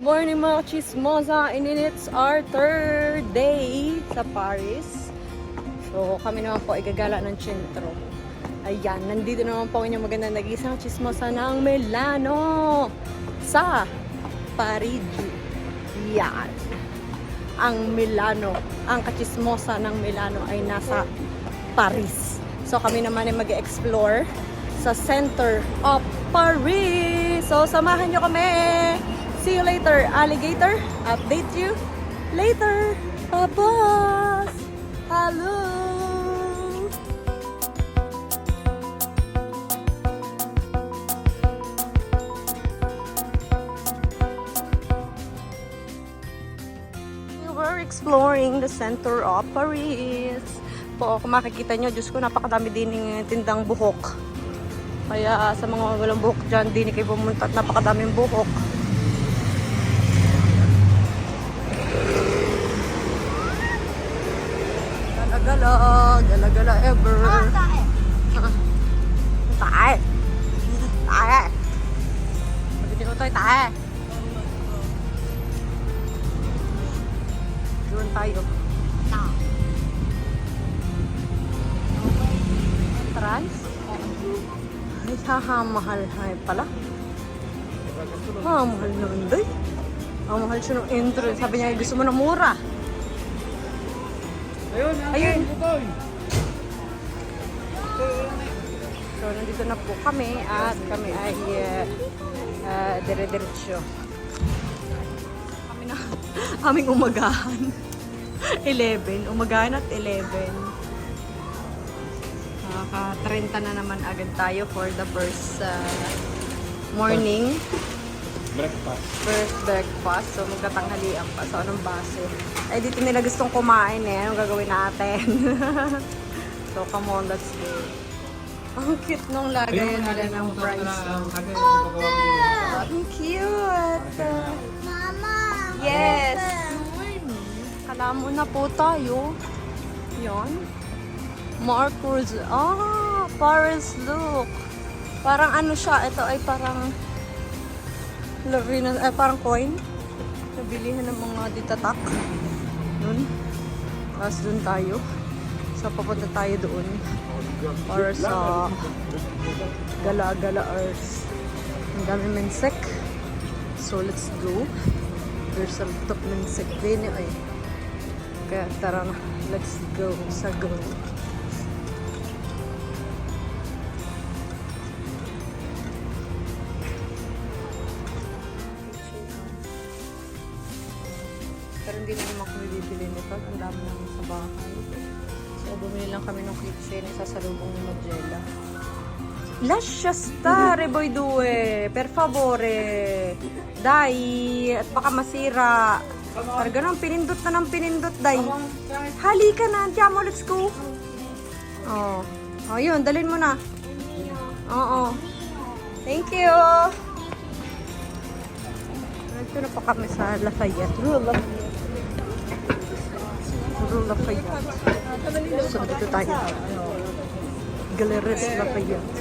Morning mga chismosa, and it's our third day sa Paris. So kami naman po ay gagala ng sentro. Ayan, nandito naman po ang inyong magandang nag-isang chismosa ng Milano sa Paris. Yan. Ang Milano, ang kachismosa ng Milano ay nasa Paris. So kami naman ay mag-explore sa center of Paris. So samahan nyo kami. See you later, alligator. Update you later. Babas. Hello. We were exploring the center of Paris. Po, kung makikita nyo, Diyos ko, napakadami din ng tindang buhok. Kaya sa mga walang buhok dyan, din kayo pumunta at napakadaming buhok. Gala ever. Tae. Tae. Pagkiti ko tayo, tae. Doon tayo. Trans? Ay, mahal. Ay, pala. Mahal naman doy. Mahal siya ng entry. Sabi niya, gusto mo na mura. Ayun. So, nandito na po kami at kami ay dire-diretso. Kami na aming umagahan. 11. Umagahan at 11. Naka-30 na naman agad tayo for the first morning. First breakfast. So, magkatanghalian pa. So, anong base? Ay, dito nila gustong kumain eh. Anong gagawin natin? So, come on, let's go. Ang cute nung lagay nila ng fries. Ang cute! Mama! Yes! Kala mo na po tayo. Yan. Marcos. Paris look. Parang ano siya. Ito ay parang parang coin. Nabilihan ng mga ditatak. Doon. Tapos doon tayo. So, papunta tayo doon. Para sa Gala-Gala Earth. Ang dami mensek. So, let's go. There's a lot of mensek din eh. Kaya tara na. Let's go sa go. Pero hindi na naman kami bibili nito. Ang dami namin sa bahay. So, bumili lang kami ng kitchen. Isasalubong ni Magella. Lascia stare, boy due. Per favore. Dai. At baka masira. Parang ganun, pinindot na ng pinindot, dai. Halika na. Andiamo, let's go. Oh. Oh, yun. Dalhin mo na. Oo. Thank you. Nagto na pa kami sa Lafayette. Lafayette. So, dito tayo. Galeries Lafayette.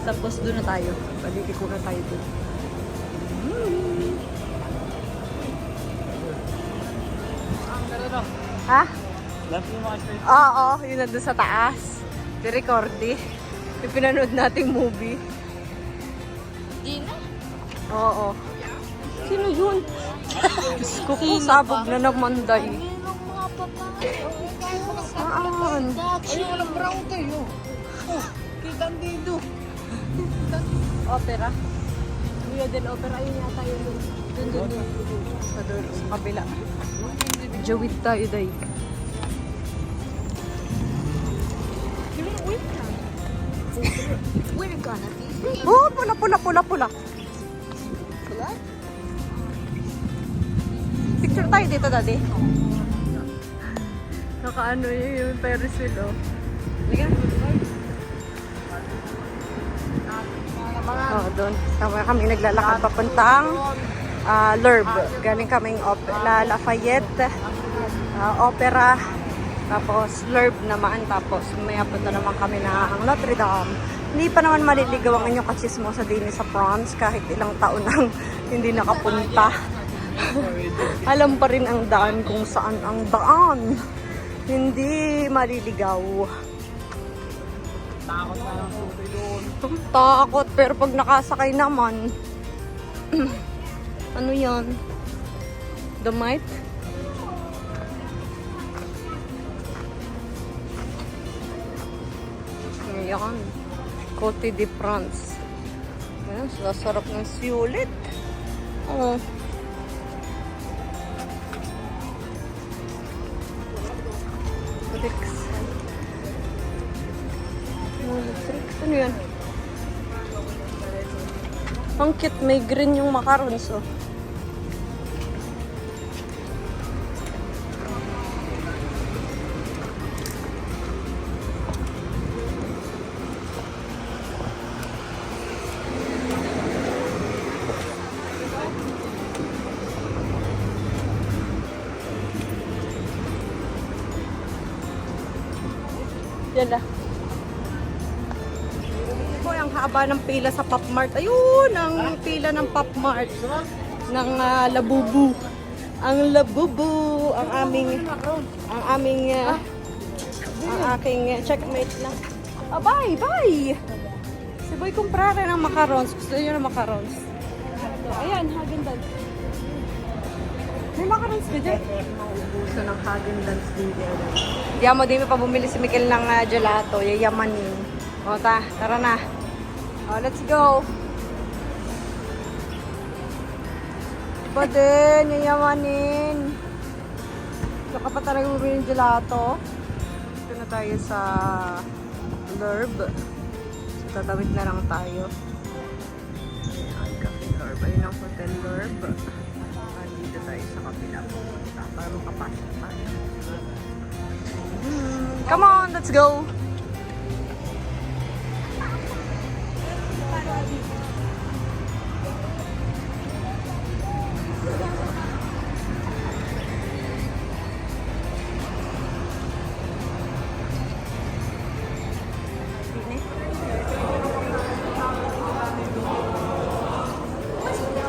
Tapos doon na tayo. Balikin ko na tayo doon. Ha? Oo, yun na doon sa taas. Di-recordi. Yung pinanood nating movie. Gina? Oo. Sino yun? Diyos ko, sabog na naman, day. Mayroong mga babae. Saan? Ayun, walang brown tayo. Kita dito. Opera. Via del Opera. Ayun yata yun. Doon. Sa doon, sa kabila. Jawid tayo, day. We're gonna be. Oh, pula. Pula? Picture tayo dito, daddy. Nakaano yung Ferris wheel, oh. Oh, doon. Tama kami naglalakad papuntang Louvre. Galing kaming Lafayette, Opera, tapos Louvre naman. Tapos may punta naman kami ng Notre Dame. Hindi pa naman maliligaw ang inyong kachismosa din sa France kahit ilang taon nang hindi nakapunta. Alam pa rin ang daan kung saan ang daan. Hindi maliligaw. Takot na lang po doon. Takot, pero pag nakasakay naman, ano yan? Damite? Ayan. Côte de France. Ayan, sasarap ng sulit. Oh. Tricks. Tricks. Ano yan? Ang cute. May green yung macarons, oh. Yan na. Po, ang haba ng pila sa Pop Mart. Ayun, ang pila ng Pop Mart. Ng Labubu. Ang Labubu. Ang aking checkmate na. Ah, bye, bye! Si Boy kumprara ng macarons. Gusto niyo ng macarons? Ayan, Häagen-Dazs. May macarons ka dyan? Gusto ng Häagen-Dazs din dyan. Diyan mo, di mo pa bumili si Mikel ng gelato. Yayamanin. O, tara na. O, let's go. Pa din, yayamanin. Gusto ka pa talaga bumili ng gelato? Ito na tayo sa L'Herbe. So, tatawid na lang tayo. Ayan, Cafe L'Herbe. Ayun ang Hotel L'Herbe. Dito tayo sa kapila pupunta para makapasok tayo. Come on, let's go!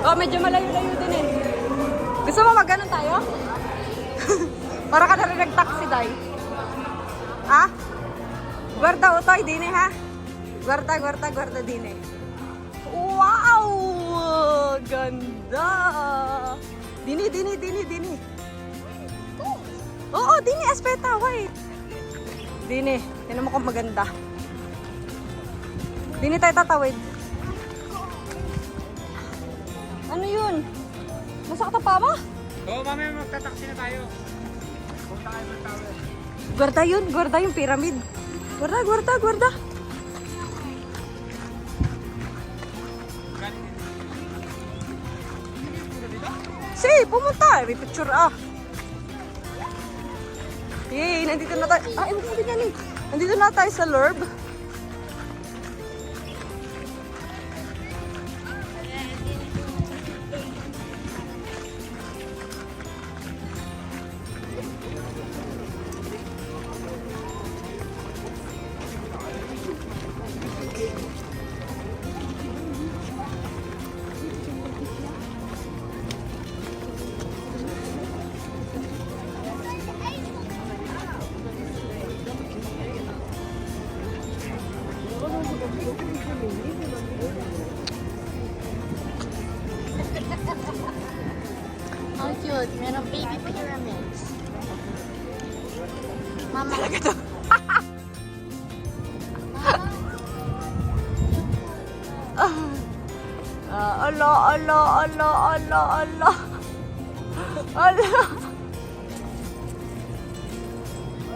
Oh, medyo malayo-layo din eh. Gusto mo mag-ganon tayo? Para ka na rin nag-taxi, day. Ha? Guarda, utoy, dine ha? Guarda, dine. Wow! Ganda! Dini. Oo, dini, espeta, wait. Dini, tinan mo kung maganda. Dini tayo tatawid. Ano yun? Masakta pa ba? Oo, mamaya magtataksi na tayo. Punta kayo ng tower. Guarda yung pyramid. Guarda. Si, pumunta. May picture Yay, nandito na tayo. Ewan ko din yan eh. Nandito na tayo sa L'Herbe. How cute. Merong baby pyramids. Mama. Talaga to. Allah.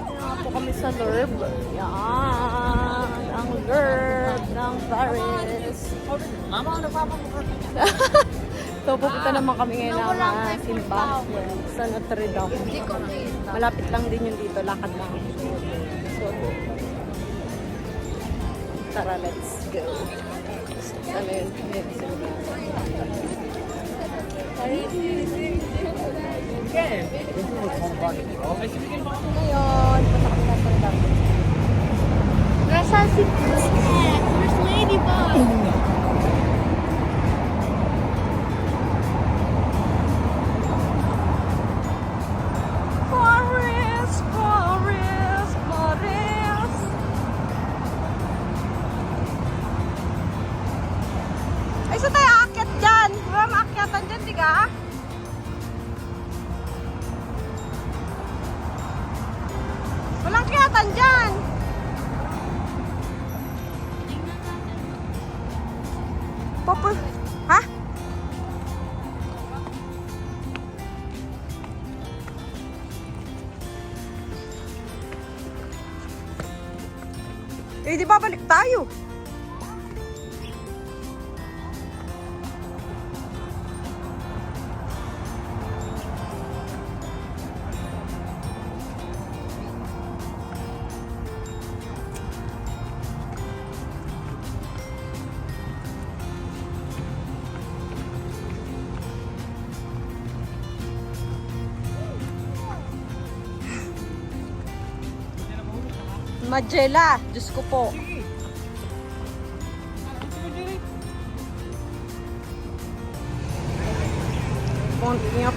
Ayan po kami sa L'Herbe. Yan. Ang L'Herbe ng Paris. Mama, ano pa pa? So, pupunta naman kami ngayon ng simbahan sa Notre Dame. Malapit lang din yun dito. Lakad lang. So, tara, let's go. Ano yun? Ngayon, punta kami na Notre Dame. Nasaan si Snack? Where's Paris, Paris, Paris. Ay, saan tayo aakyat dyan? Wala maakyatan dyan, di ka? Walang akyatan dyan. Papa, ha? Eh, di babalik tayo. Magella, Diyos ko po. Pontnyop.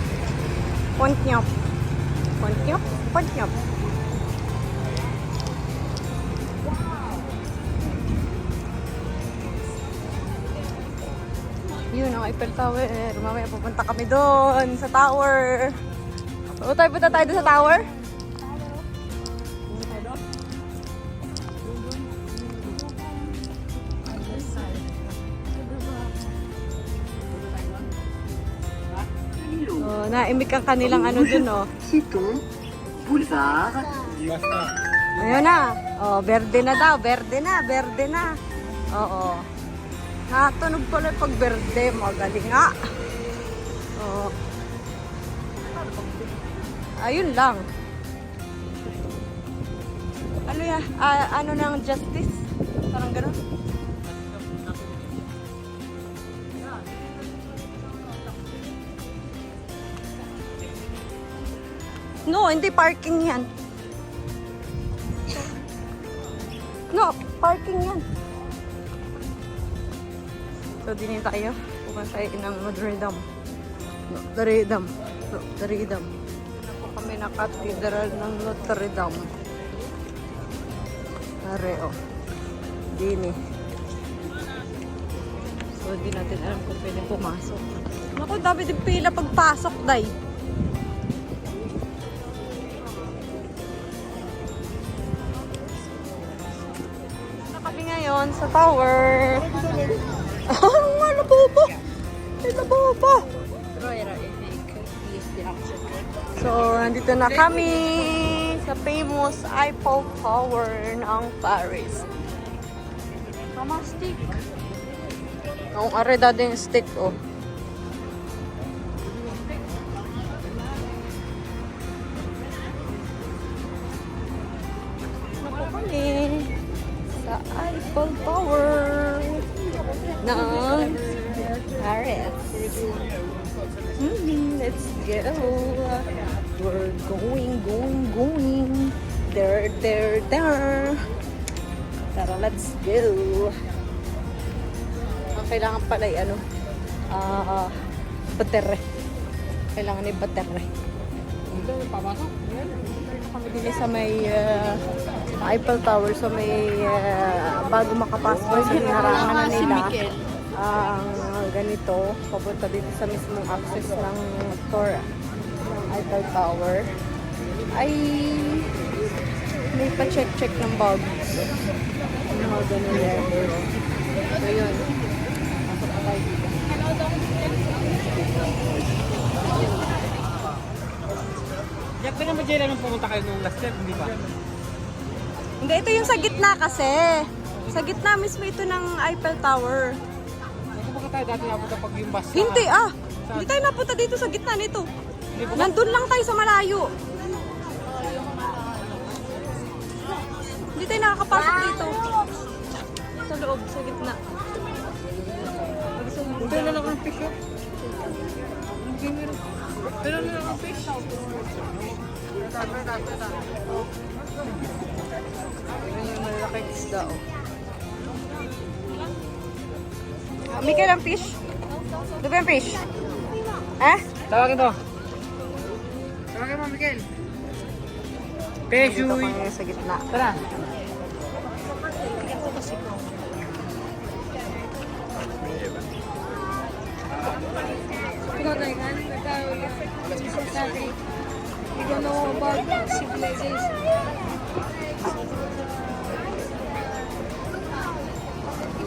Pontnyop. Pontnyop. Pontnyop. Yun ang Eiffel Tower. Mamaya pupunta kami doon sa tower. O tayo, punta tayo doon sa tower? Oh, naimik ang kanilang ano dun, oh. Siton, Boulevard. Ayun na. Oh, berde na daw. Berde na. Berde na. Oo. Natunog pala pag berde. Magaling nga. Oo. Ayun lang. Ano yan? Ano ng justice? Parang gano'n? No, hindi parking yan. No, parking yan. So, din tayo. Pupunta tayo ng Notre Dame. Notre Dame. Notre Dame. Ano po kami na Cathedral ng Notre Dame. Areo. Dini. So, di natin alam kung pwede pumasok. Naku, dami din pila pagpasok, day. Kami ngayon sa tower. Ang labobo! Ay, labobo! So, nandito na kami sa famous Eiffel Tower ng Paris. Tama, stick. Ang areda din stick, oh. Napo kami sa Eiffel Tower ng Paris. Let's go. We're going. There. Tara, let's go. Ang kailangan pala ay ano, batere. Kailangan ay batere. Kami din sa may Eiffel Tower, so may bago makapasok sa hinarangan na nila ang ganito, papunta dito sa mismong access ng tour Eiffel Tower ay may pa-check ng bags, mga ganun yan. So yun, pasok na tayo dito. Jack, ba naman dyan nung pumunta kayo nung last year, hindi ba? Hindi, ito yung sa gitna kasi. Sa gitna mismo ito ng Eiffel Tower. Kung baka tayo dati napunta pag yung bus. Hindi hindi tayo napunta dito sa gitna nito. Nandun lang tayo sa malayo. Hindi tayo nakakapasok dito. Sa loob, sa gitna. Ito na lang ang fish, oh. Pero na lang ang fish. Ayan yung malalaking isda, oh. Mikael, ang fish? Ito ba yung fish? Ha? Tawagin mo. Tawagin mo, Miguel. Dito kami sa gitna. Tara. We don't know about civilization.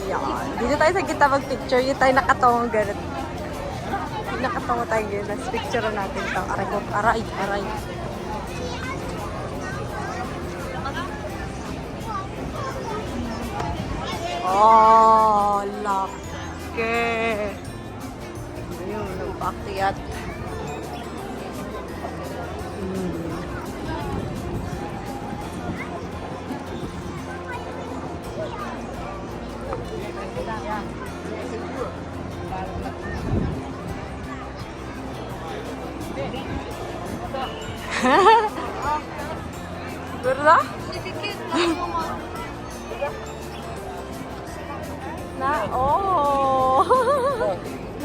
Yan. Dito tayo sa gitna mag-picture. Yung tayo nakatawang ganit. Nakatawa tayo yun. Let's picture natin ito. Aray ko. Aray. Aray. Oh, laki. Ayun, nagpakyat. ¿Verdad?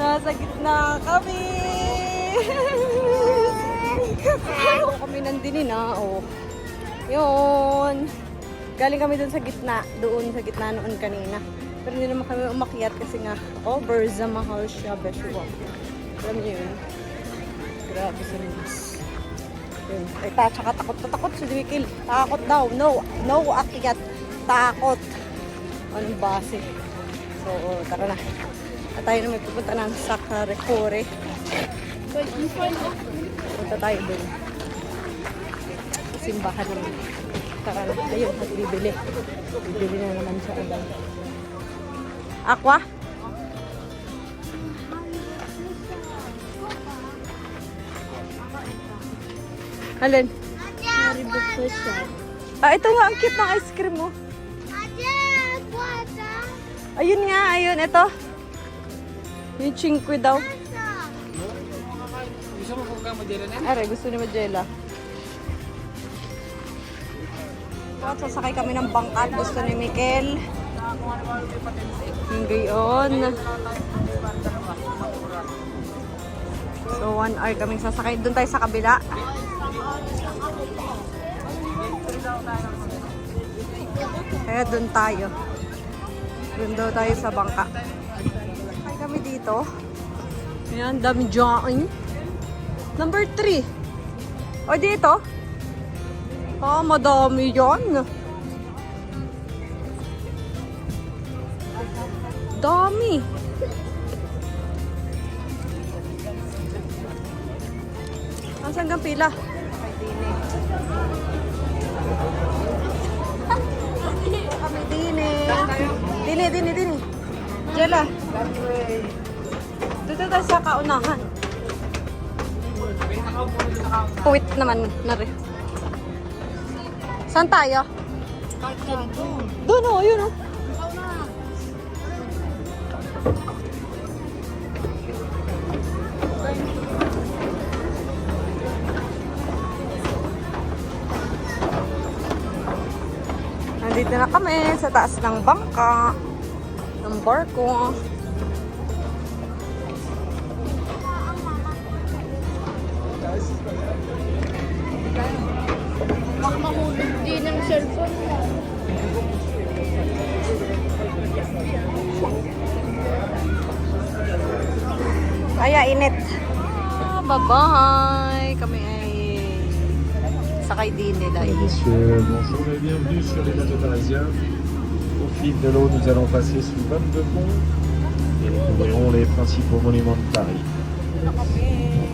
Nasa gitna kami. Kami nandinin na, oh. Yun. Galing kami dun sa gitna. Doon sa gitna noon kanina. Pero hindi naman kami umakyat kasi nga over sa mahal siya, Beshua. Alam niyo yun? Grabe sa news. Yun. Ay, tsaka takot na takot si Dwikil. Takot daw. No. No, akyat. Takot. Anong base? So, tara na. At tayo na may pupunta ng Sacré-Cœur. Punta tayo dun. Simbahan naman. Tara na. Ayun, magbibili. Bibili na naman siya agad. Aqua? Alin? Ah, ito nga, ang cute ng ice cream mo. Ayun nga, ayun, ito. Yung chingkwi daw. Gusto mo kung mo dito na? Aray, gusto ni Majela. At sasakay kami ng bangka. Gusto ni Mikel. Yung gayon. So, 1 hour kaming sasakay. Doon tayo sa kabila. Kaya doon tayo. Doon daw tayo sa bangka. Sakay kami dito. Ayan, dami dyan. Number 3. O, dito. Ah, madami yan. Dami. Asan kang pila? Kami dini. Dini. Jela. Dito tayo sa kaunahan. Puwit naman na rin. Saan tayo? Doon o, yun o. Nandito na kami sa taas ng bangka ng barko. Baka mahulog din ang cellphone mo. Kaya init. Bye-bye. Kami ay sakay din nila. Messieurs, bonjour et bienvenue sur les bateaux parisiens. Au fil de l'eau, nous allons passer sous 22 ponts et découvrirons les principaux monuments de Paris.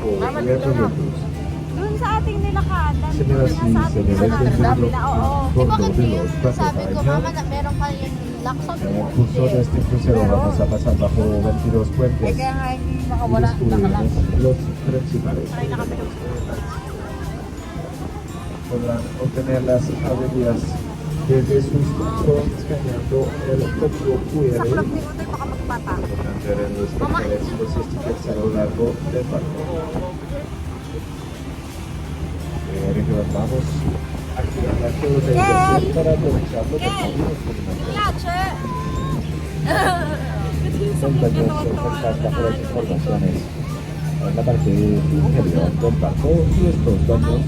Pour y être de tous. Doon sa ating nilakadan. C'est bien ainsi, c'est les restes de Oo. l'eau de los bateaux Sabi ko, parisiens. mama, na meron ka yung lakson. En el curso de este crucero vamos a pasar bajo 22 puentes y descubriremos los principales. Podrán obtener las avenidas desde su instrucción escaneando el código QR. Sa club ni Utoy, baka magbata. Podrán ver en los papeles los stickers a lo largo del barco. Recordamos activar la geolocalización para aprovechar los recorridos monumentales. Entonces ofrectas mejores informaciones en la parte inferior del barco y estos baños.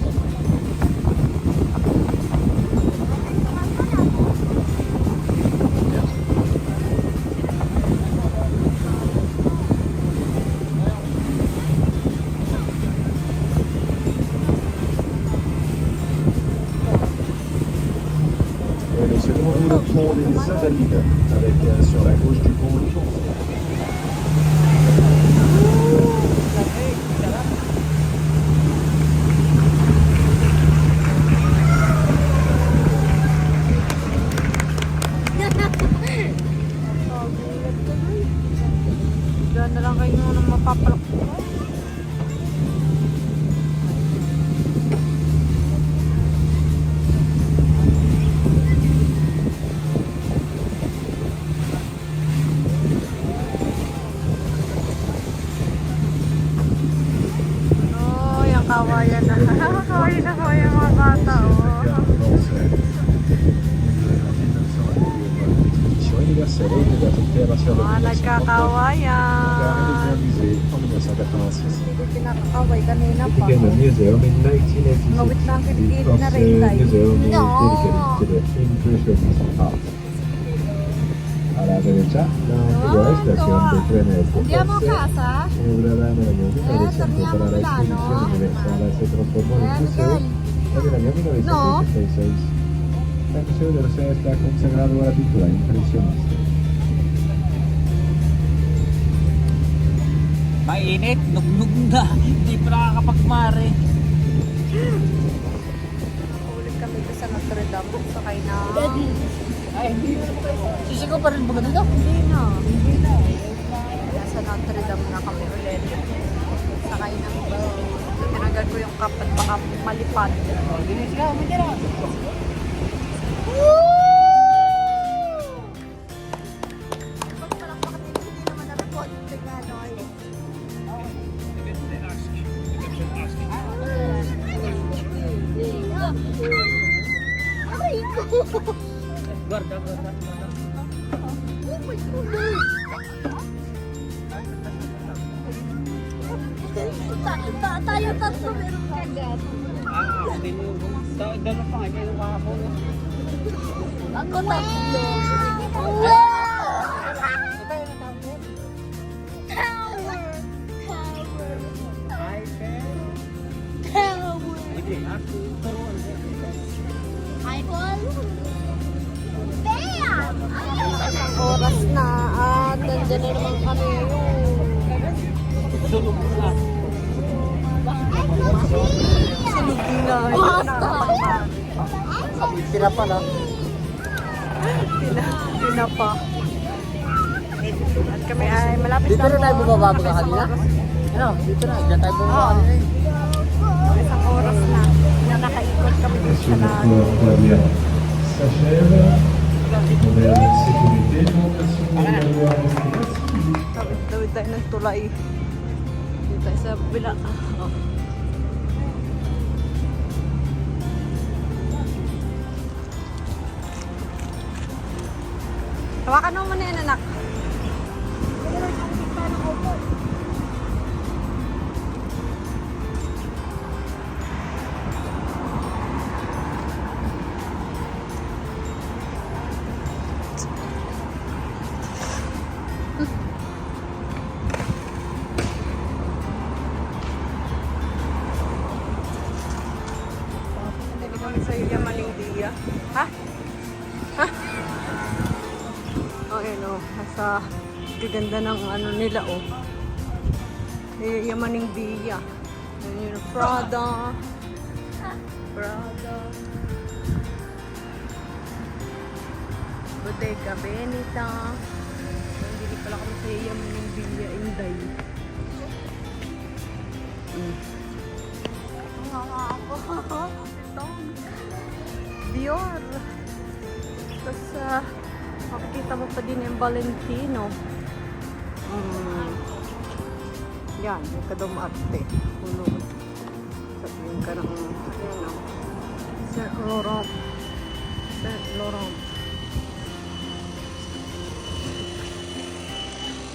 Le second est le pont des Invalides, avec sur la gauche du pont le pont. Diyan na lang kayo muna mapapalak. Oh, yung kawayan na. Kawayan na kawayan mga bata, oh. Universelle et de la Fédération de Mga nagkakawayan. en 1986. Hindi pinakakaway kanina pa. C'était le muséum in 1986. Ngawit lang The kilikili na rin first tayo. museum is No. dedicated to the impressionist art. A la derecha, la antigua estación de trenes de Andiamo a Forse, casa? inaugurada en el año 1900 para la exposición universal, se transformó en un museo en el año 1976. El Museo de Orsay está consagrado a la pintura impresionista. Mainit, nugnog na. Hindi pa nakakapagmare. Ulit kami doon sa Notre Dame. Sakay na. Ay, hindi na. Sisigaw pa rin ba ganito? Hindi na. Nasa Notre Dame na kami ulit. Sakay na. Tinagal ko yung cup at baka malipad. Ginisigaw, hindi na. Guarda, guarda. Tayo tatlo meron kagat. Hindi mo. Dalo pa nga, kayo kahapon. Ako tatlo. Tower. Ay, Tower. sige, ako turuan. Michael. Bam! Oras na at nandiyan na naman kami. Tulog na. Sunog na. Tira pa na. Tinapa. At kami ay malapit Dito na tayo bumaba ba kanina? Ano? Dito na. Diyan tayo bumaba kanina eh. Isang oras na. Nakaikot kami dito sa lahat. S'achève. Moderne sécurité, augmentation des couloirs respiration. Tawid tayo ng tulay. Dito tayo sa bila. Oh. Hawakan mo muna yan, anak. Hindi kami sa Yamaning Dia. Ha? Ha? Oh, yun oh. Nasa gaganda ng ano nila oh. Yamaning Dia. Yun yung Prada. Prada. Bottega Veneta. Hindi pala kami sa Yamaning Dia, Inday. Dior. Tapos makikita mo pa din yung Valentino. Yan, yung kadumarte. Puno. Sabihin ka ng yan o. Saint Laurent. Saint Laurent.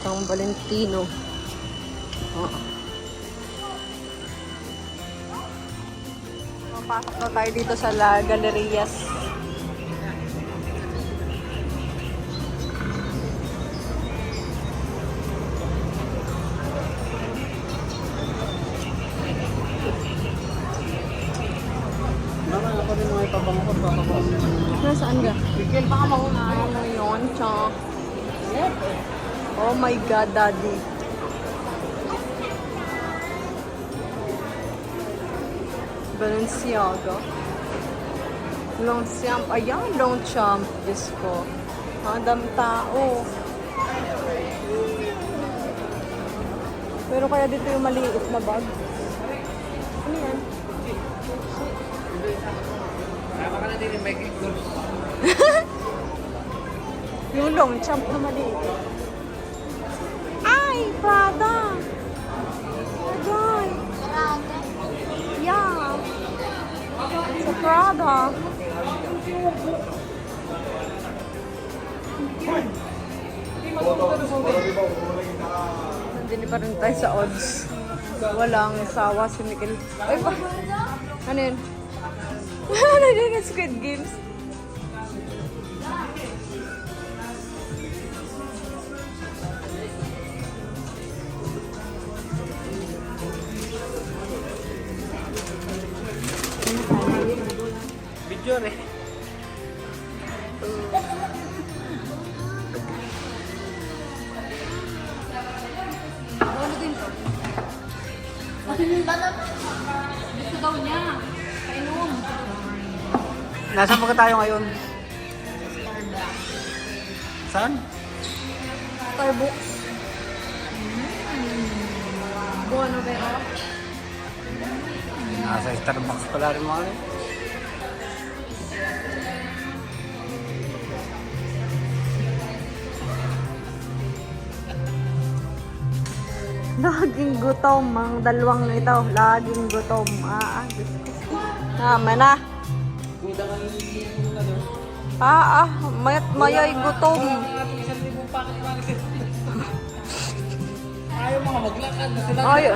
San Valentino. Pasok na tayo dito sa La Galerias. Nasaan ka? Bigyan pa ka mauna. Ano yun, Chong? Oh my God, Daddy. Balenciaga. Longchamp. Ayan, Longchamp. Diyos ko. Ang dami tao. Pero kaya dito yung maliit na bag. Ano yan? Tama ka na din yung Michael Kors. Yung Longchamp na maliit. Ay, Prada! Agoy! Yeah! It's a Prada. Nandini pa rin tayo sa odds. Walang sawa si Mikel. Ay, pa! Ano yun? Ano yun yung Squid Games? Video eh. Gusto daw niya. Kainom. Nasaan pa tayo ngayon? Saan? Starbucks. Buono vero? Nasa Starbucks pala rin mga ano. Laging gutom ang dalawang ito. Laging gutom. Diyos ko. Tama na. Mayat mayay gutom. Ayaw mga maglakad na sila. Ay,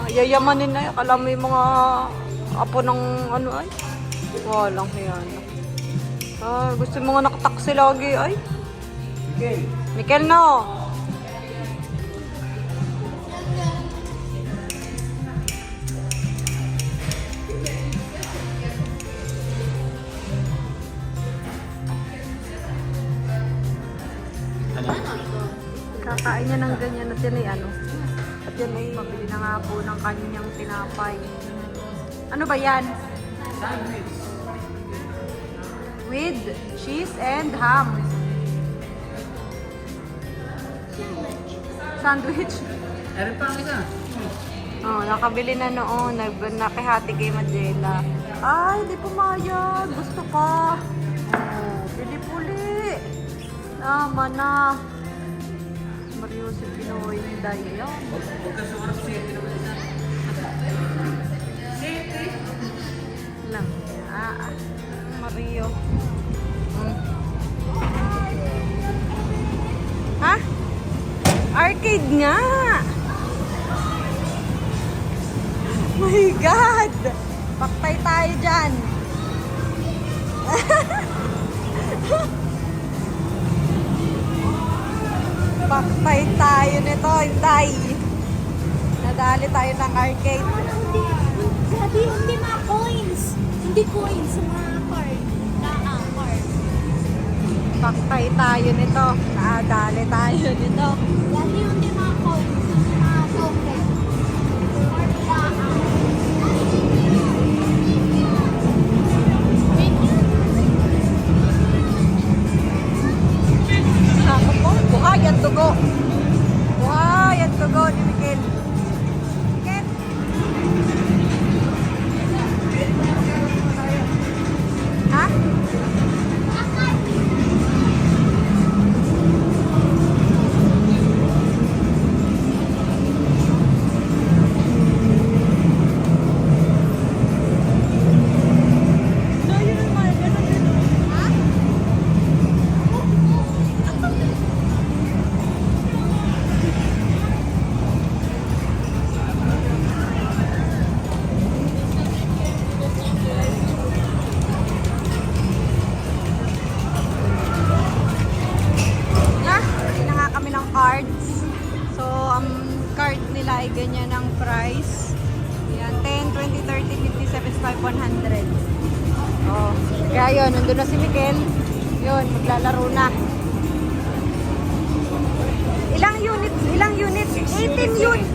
yayamanin na. Alam mo yung mga apo ng ano ay. Walang hiyan. Gusto mo nga nakataksi lagi ay. Okay. Mikel no. Kakain niya ng ganyan at yan ay ano. At yan ay mabili na nga po ng kanyang tinapay. Ano ba yan? Sandwich. With cheese and ham. Sandwich. Meron pa ang isa. Oh, nakabili na noon. Nakihati kay Madela. Ay, di pumayag. Gusto pa. Oh, pili-puli. Tama na. Mario si Pinoy Dayo. Huwag ka sumarap siya. Lang. Mario. Ha? Arcade nga! My God! Paktay tayo dyan! Paktay tayo nito, Inday! Nadali tayo ng arcade. Sabi, hindi mga coins. Hindi coins, mga card. Card. Paktay tayo nito. Nadali tayo nito. Sabi, hindi mga coins. Mga token. Ako po, buhay ang tugo. Buhay ang tugo ni Mikel. Mikel? Ha? 20, 30, 50, 75, 100. Oh, kaya yun, nandun na si Mikel. Yun, maglalaro na. Ilang units? 18 units.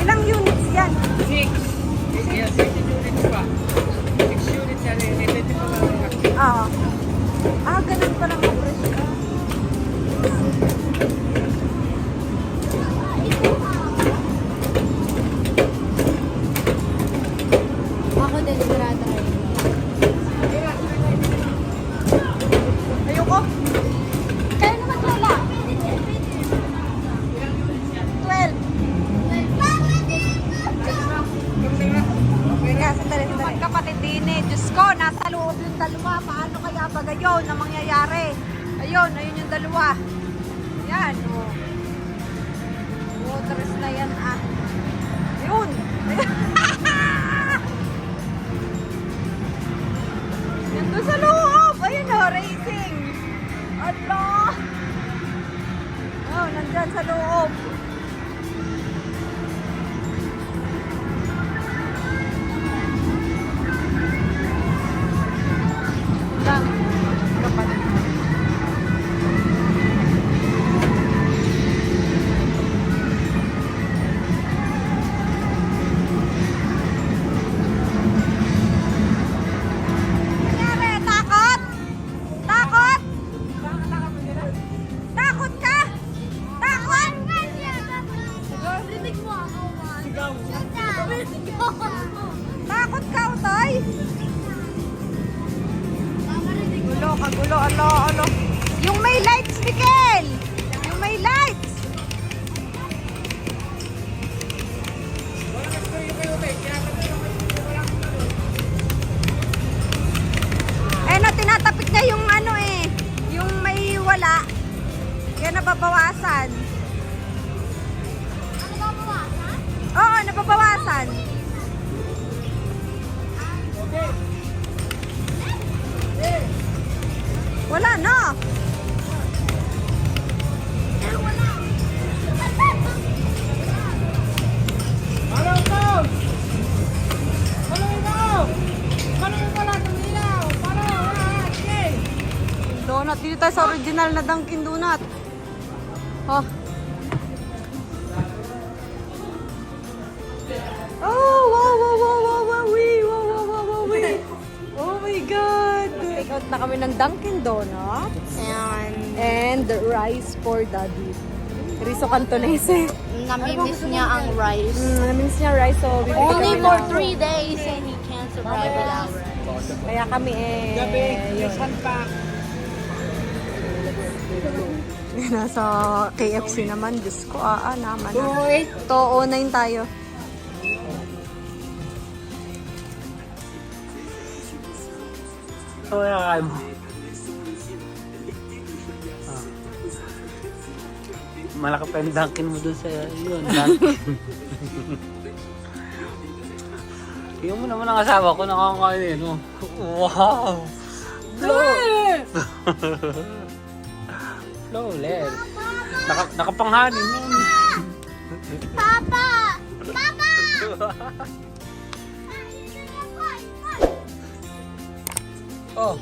Ilang units yan? 6. Yes, 6 units pa. 6 units yan eh. 20 pa lang. Oo. Ganun pa lang ang presyo. Ako din, sarada. Ayoko. Kaya naman wala. 12. Kaya sandali. Magkapatid din eh. Diyos ko, nasa loob yung dalawa. Paano kaya ba gayon na mangyayari? Ayun yung dalawa. Yan, oh. Waters na yan, ah. Yun. Nandun sa loob. Ayun, oh, racing. Allah. Oh, nandyan sa loob. Lang. Kapatid. Nangyari, takot? Takot? Takot ka? Takot? Rinig mo ako, man. Sigaw. Takot ka, Utoy? Gulo, kagulo, alo. Yung may lights, Mikel! Yung may lights! Eh, no, tinatapik niya yung ano eh. Yung may wala. Kaya nababawasan. Ano ba mawasan? Oo, nababawasan. Wala na. Ano ito? Ano ito? Ano yung wala ng ilaw? Ano? Okay. Donut. Dito tayo sa original na Dunkin Donut. Oh. Oh, wow, wee. Oh my God. Take out na kami ng Dunkin Donuts. And rice for Daddy. Riso Cantonese. Namimiss niya ang rice. Namiss niya rice, so bibili Only kami for ng- 3 days and he can't survive without rice. Kaya kami Gabi, yun. isan pa. Nasa KFC naman. Diyos ko, naman. Boy. To 09 tayo. Ano yung kakain mo? Malaki pa yung Dunkin mo dun sa yun, Dunkin. Tingnan mo naman ang asawa ko, nakakain eh, no? Wow! Flawless! Nakapanghanin yun. Papa! Papa! Oh,